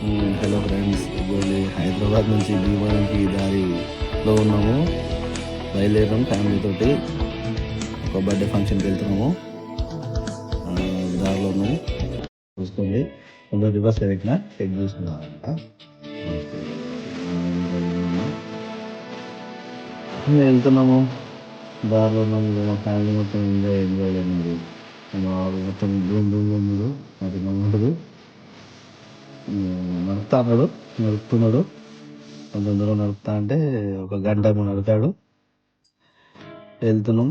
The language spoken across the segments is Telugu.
హలో ఫ్రెండ్స్, హైదరాబాద్ నుంచి భీమవరంకి దారిలో ఉన్నాము. బయలుదేరాం ఫ్యామిలీతోటి. ఒక బర్త్డే ఫంక్షన్కి వెళ్తున్నాము. దారిలో ఉన్నాము. చూసుకోండి, కొంచెం రివర్స్ ఎక్కిన చెక్ చూసుకున్నామంట. వెళ్తున్నాము, దారిలో ఉన్నాము. మా ఫ్యామిలీ మొత్తం ఎంజాయ్ లేదు. మొత్తం గుండు అది ఉంటుంది. నడుపుతున్నాడు. కొంచెం దూరం నడుపుతా అంటే ఒక గంట నడుపుతాడు. వెళ్తున్నాం.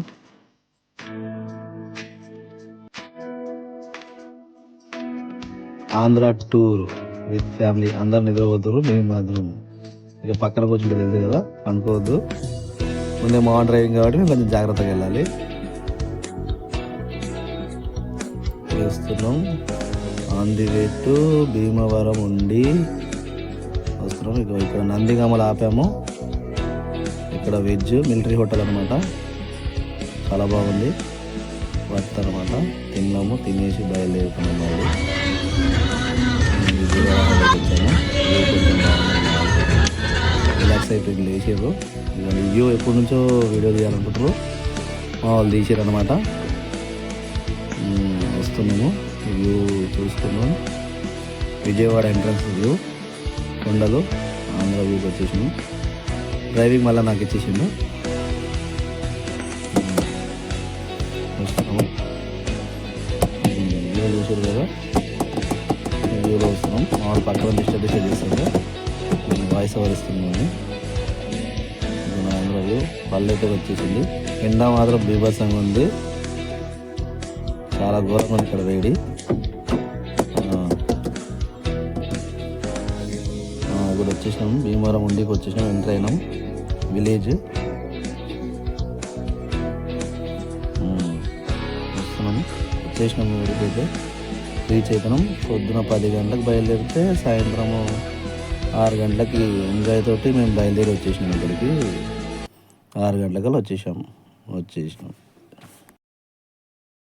Andhra tour with family. అందరు నిద్రపోతారు, మేము మాత్రం ఇక పక్కన కూర్చుంటే తెలుసు కదా, అనుకోవద్దు. ముందే మా డ్రైవింగ్ కాబట్టి మేము కొంచెం జాగ్రత్తగా వెళ్ళాలి. వేస్తున్నాం. On the way to Bhimavaram ఉండి వస్తున్నాం. ఇక్కడ నందిగామలు ఆపాము. ఇక్కడ వెజ్ మిలిటరీ హోటల్ అనమాట, చాలా బాగుంది. వర్త్ అనమాట. తిన్నాము, తినేసి బయలుదేరుతున్నాం. మళ్ళీ వచ్చాము. కొంచెం రిలాక్స్ అయిపోయింది, లేచారు. ఇక వ్యూ ఎప్పటి నుంచో వీడియో తీయాలనుకుంటారు, వాళ్ళు తీసారు అనమాట. వస్తున్నాము, వ్యూ చూసుకున్నాం. విజయవాడ ఎంట్రన్స్ వ్యూ, కొండలు, ఆంధ్ర వ్యూకి వచ్చేసాము. డ్రైవింగ్ మళ్ళీ నాకు ఇచ్చేసిండు. వస్తున్నాము, వ్యూ చూసారు కదా, వ్యూలో వస్తున్నాం. మామూలు పక్కన డిస్టర్బ్ చేస్తాడు, వాయిస్ ఓవర్ ఇస్తున్నాము. ఆంధ్ర వ్యూ పల్లెతో వచ్చేసింది. ఎండ మాత్రం బీభత్సంగా ఉంది, చాలా ఘోరంగా ఉంది ఇక్కడ వేడి. ఇప్పుడు వచ్చేసినాం, భీమవరం ఉండికి వచ్చేసినాం. ఎంటర్ అయినాం విలేజ్. వస్తున్నాం, వచ్చేసినాం. ఊరికైతే రీచ్ అవుతున్నాం. పొద్దున 10 గంటలకు బయలుదేరితే సాయంత్రము 6 గంటలకి ఎంజాయ్ తోటి మేము బయలుదేరి వచ్చేసినాం. ఇక్కడికి 6 గంటలకల్లా వచ్చేసినాం.